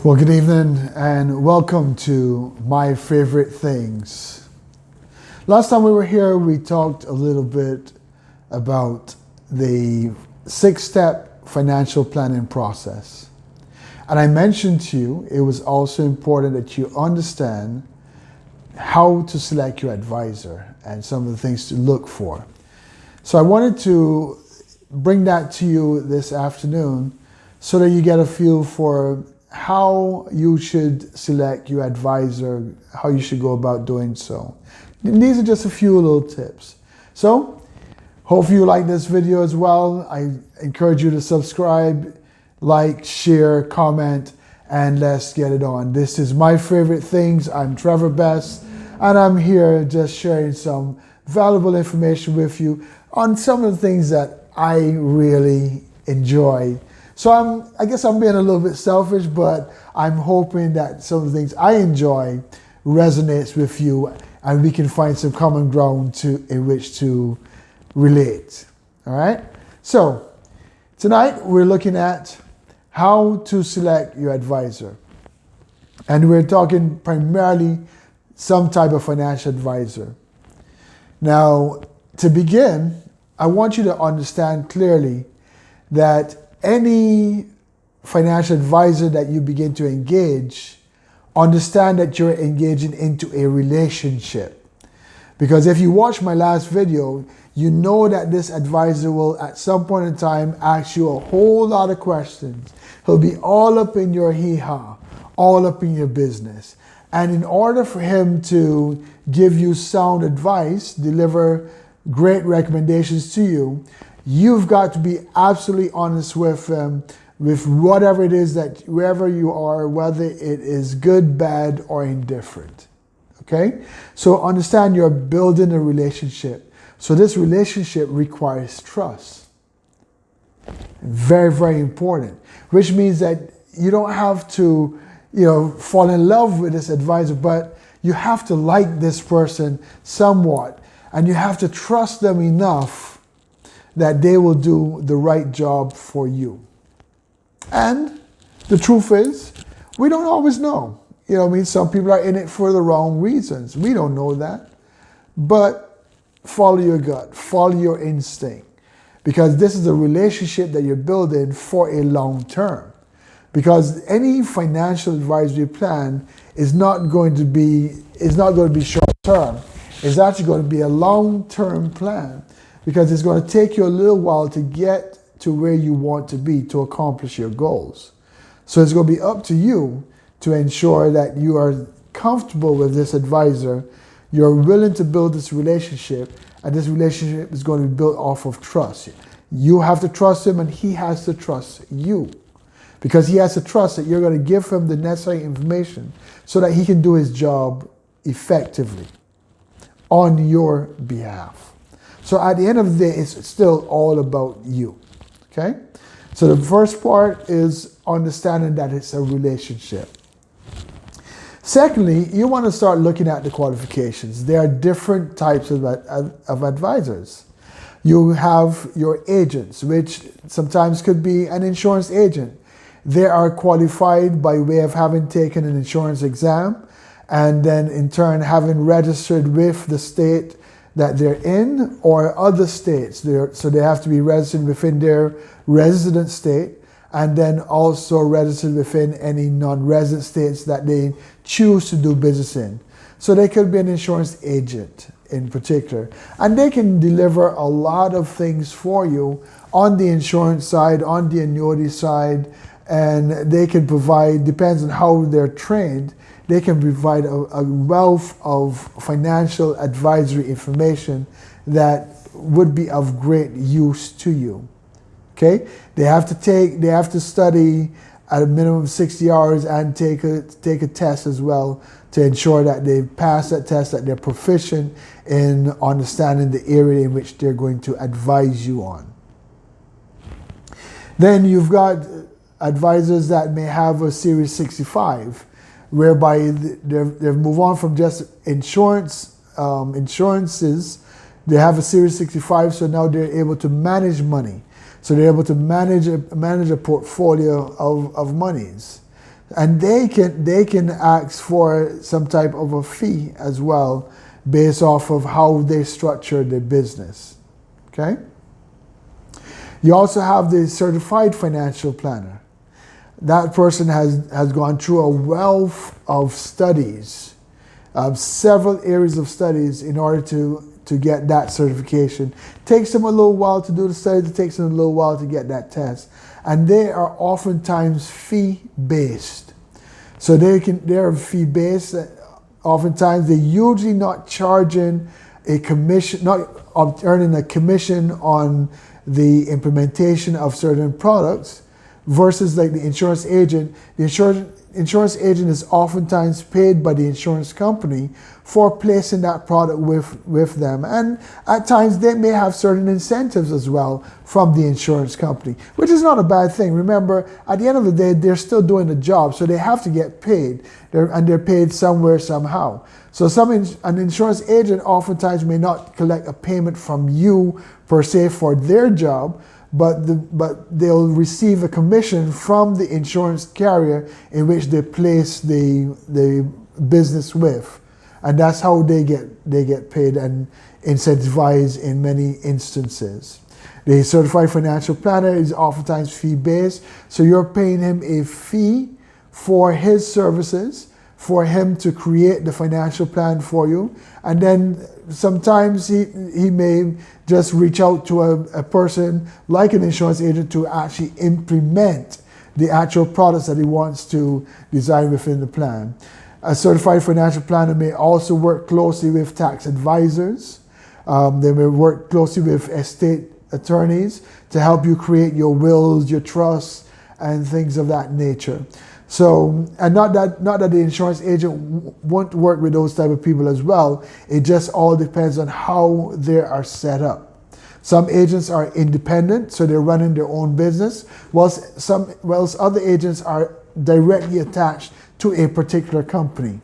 Well, good evening and welcome to My Favorite Things. Last time we were here, we talked a little bit about the 6-step financial planning process. And I mentioned to you, it was also important that you understand how to select your advisor and some of the things to look for. So I wanted to bring that to you this afternoon so that you get a feel for how you should select your advisor, how you should go about doing so. And these are just a few little tips. So, hopefully you like this video as well. I encourage you to subscribe, like, share, comment, and let's get it on. This is My Favorite Things. I'm Trevor Best, and I'm here just sharing some valuable information with you on some of the things that I really enjoy. So I guess I'm being a little bit selfish, but I'm hoping that some of the things I enjoy resonates with you and we can find some common ground in which to relate. All right? So tonight we're looking at how to select your advisor. And we're talking primarily some type of financial advisor. Now, to begin, I want you to understand clearly that any financial advisor that you begin to engage, understand that you're engaging into a relationship. Because if you watch my last video, you know that this advisor will at some point in time ask you a whole lot of questions. He'll be all up in your hee-haw, all up in your business. And in order for him to give you sound advice, deliver great recommendations to you, you've got to be absolutely honest with them, with whatever it is that wherever you are, whether it is good, bad, or indifferent. Okay? So understand you're building a relationship. So this relationship requires trust. Very, very important. Which means that you don't have to, fall in love with this advisor, but you have to like this person somewhat. And you have to trust them enough that they will do the right job for you. And the truth is, we don't always know. Some people are in it for the wrong reasons. We don't know that. But follow your gut, follow your instinct. Because this is a relationship that you're building for a long term. Because any financial advisory plan is not going to be short term. It's actually going to be a long-term plan. Because it's going to take you a little while to get to where you want to be to accomplish your goals. So it's going to be up to you to ensure that you are comfortable with this advisor, you're willing to build this relationship, and this relationship is going to be built off of trust. You have to trust him and he has to trust you. Because he has to trust that you're going to give him the necessary information so that he can do his job effectively on your behalf. So at the end of the day, it's still all about you, okay? So the first part is understanding that it's a relationship. Secondly, you want to start looking at the qualifications. There are different types of advisors. You have your agents, which sometimes could be an insurance agent. They are qualified by way of having taken an insurance exam and then in turn having registered with the state that they're in or other states. So they have to be registered within their resident state and then also registered within any non-resident states that they choose to do business in. So they could be an insurance agent in particular. And they can deliver a lot of things for you on the insurance side, on the annuity side, and they can provide, depends on how they're trained, they can provide a wealth of financial advisory information that would be of great use to you. Okay? They have to study at a minimum of 60 hours and take a test as well to ensure that they pass that test, that they're proficient in understanding the area in which they're going to advise you on. Then you've got advisors that may have a Series 65, whereby they've moved on from just insurances. They have a Series 65, so now they're able to manage money. So they're able to manage a portfolio of monies. And they can ask for some type of a fee as well based off of how they structure their business. Okay? You also have the certified financial planner. That person has gone through a wealth of studies, several areas of studies in order to get that certification. Takes them a little while to do the studies, it takes them a little while to get that test. And they are oftentimes fee-based. So they're fee-based. Oftentimes they're usually not charging a commission, not earning a commission on the implementation of certain products, versus like the insurance agent. The insurance agent is oftentimes paid by the insurance company for placing that product with them. And at times they may have certain incentives as well from the insurance company, which is not a bad thing. Remember, at the end of the day, they're still doing the job, so they have to get paid. They're paid somewhere, somehow. So an insurance agent oftentimes may not collect a payment from you per se for their job, but they'll receive a commission from the insurance carrier in which they place the business with, and that's how they get paid and incentivized in many instances. The certified financial planner is oftentimes fee-based, so you're paying him a fee for his services, for him to create the financial plan for you, and then sometimes he may just reach out to a person like an insurance agent to actually implement the actual products that he wants to design within the plan. A certified financial planner may also work closely with tax advisors. They may work closely with estate attorneys to help you create your wills, your trusts, and things of that nature. So, and not that the insurance agent won't work with those type of people as well. It just all depends on how they are set up. Some agents are independent, so they're running their own business, whilst other agents are directly attached to a particular company.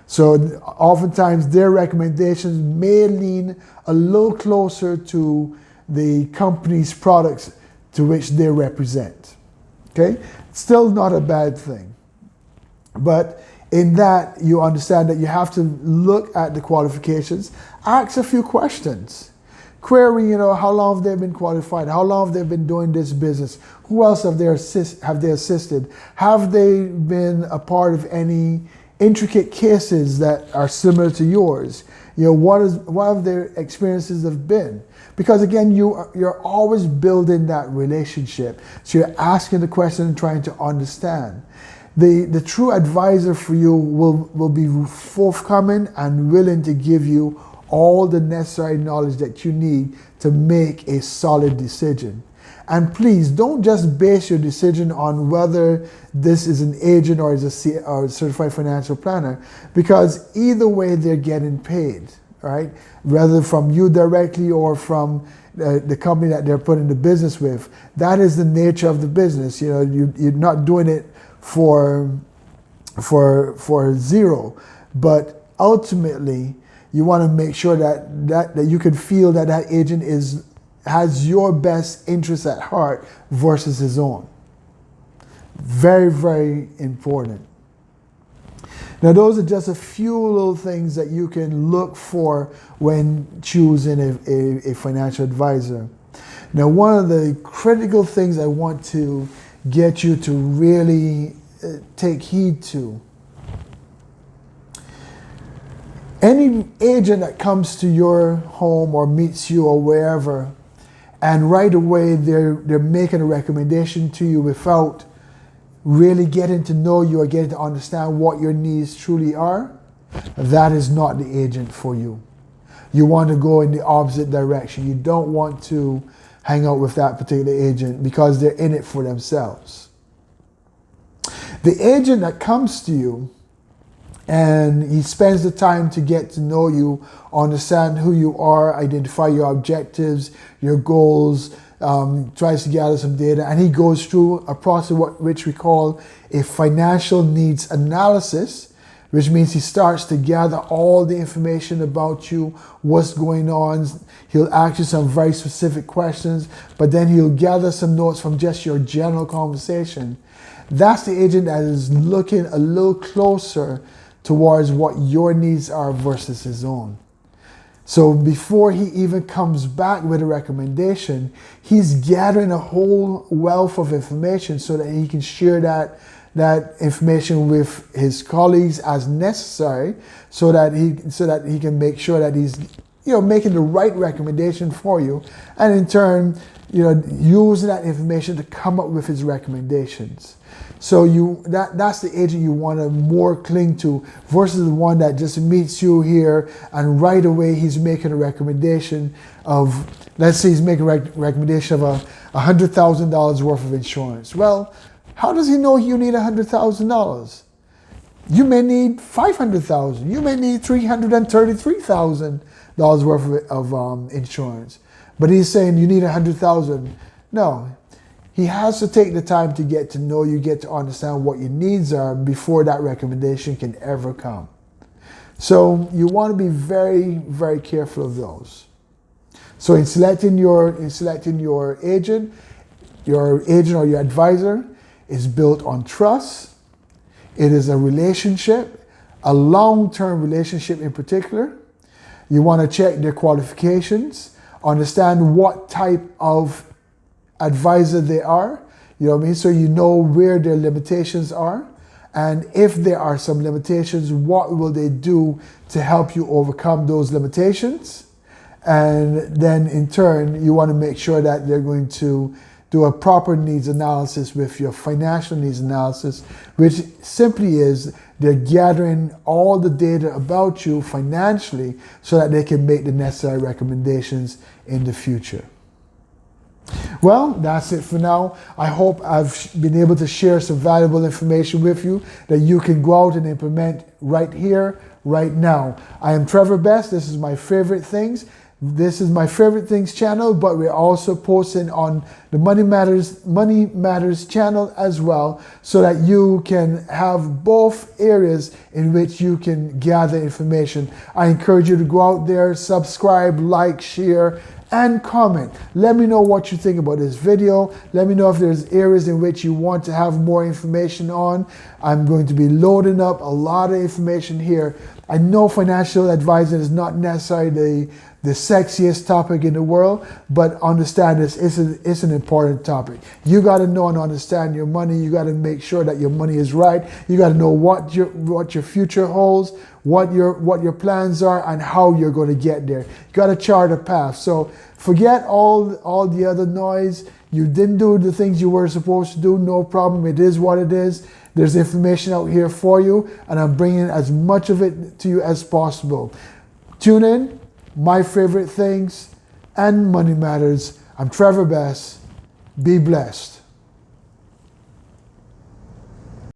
So oftentimes their recommendations may lean a little closer to the company's products to which they represent. Okay? Still not a bad thing. But in that, you understand that you have to look at the qualifications, ask a few questions. Query, how long have they been qualified? How long have they been doing this business? Who else have they assisted? Have they been a part of any intricate cases that are similar to yours? What have their experiences have been? Because again, you're always building that relationship. So you're asking the question and trying to understand. The true advisor for you will be forthcoming and willing to give you all the necessary knowledge that you need to make a solid decision. And please don't just base your decision on whether this is an agent or is a certified financial planner, because either way they're getting paid, right? Whether from you directly or from the company that they're putting the business with. That is the nature of the business. You're not doing it for zero, but ultimately you want to make sure that you can feel that agent has your best interest at heart versus his own. Very, very important. Now, those are just a few little things that you can look for when choosing a financial advisor. Now, one of the critical things I want to get you to really take heed to: any agent that comes to your home or meets you or wherever, and right away they're making a recommendation to you without really getting to know you or getting to understand what your needs truly are, that is not the agent for you. You want to go in the opposite direction. You don't want to hang out with that particular agent because they're in it for themselves. The agent that comes to you and he spends the time to get to know you, understand who you are, identify your objectives, your goals, tries to gather some data, and he goes through a process which we call a financial needs analysis, which means he starts to gather all the information about you, what's going on. He'll ask you some very specific questions, but then he'll gather some notes from just your general conversation. That's the agent that is looking a little closer towards what your needs are versus his own. So before he even comes back with a recommendation, he's gathering a whole wealth of information so that he can share that information with his colleagues as necessary, so that he can make sure that he's making the right recommendation for you, and in turn using that information to come up with his recommendations. So that's the agent you want to more cling to versus the one that just meets you here and right away he's making a recommendation of, let's say he's making a recommendation of $100,000 worth of insurance. Well, how does he know you need $100,000? You may need $500,000. You may need $333,000 worth of insurance. But he's saying you need $100,000. No. He has to take the time to get to know you, get to understand what your needs are before that recommendation can ever come. So you want to be very, very careful of those. So in selecting your agent or your advisor is built on trust. It is a relationship, a long-term relationship in particular. You want to check their qualifications, understand what type of advisor they are, so you know where their limitations are, and if there are some limitations, what will they do to help you overcome those limitations. And then in turn you want to make sure that they're going to do a proper needs analysis with your financial needs analysis, which simply is they're gathering all the data about you financially so that they can make the necessary recommendations in the future. Well, that's it for now. I hope I've been able to share some valuable information with you that you can go out and implement right here, right now. I am Trevor Best. This is My Favorite Things. This is My Favorite Things channel, but we're also posting on the Money Matters channel as well, so that you can have both areas in which you can gather information. I encourage you to go out there, subscribe, like, share, and comment. Let me know what you think about this video. Let me know if there's areas in which you want to have more information on. I'm going to be loading up a lot of information here. I know financial advising is not necessarily the sexiest topic in the world, but understand this, it's an important topic. You got to know and understand your money. You got to make sure that your money is right. You got to know what your future holds, what your plans are, and how you're going to get there. You got to chart a path. So forget all the other noise. You didn't do the things you were supposed to do, no problem. It is what it is. There's information out here for you, and I'm bringing as much of it to you as possible. Tune in. My Favorite Things and Money Matters. I'm Trevor Best. Be blessed.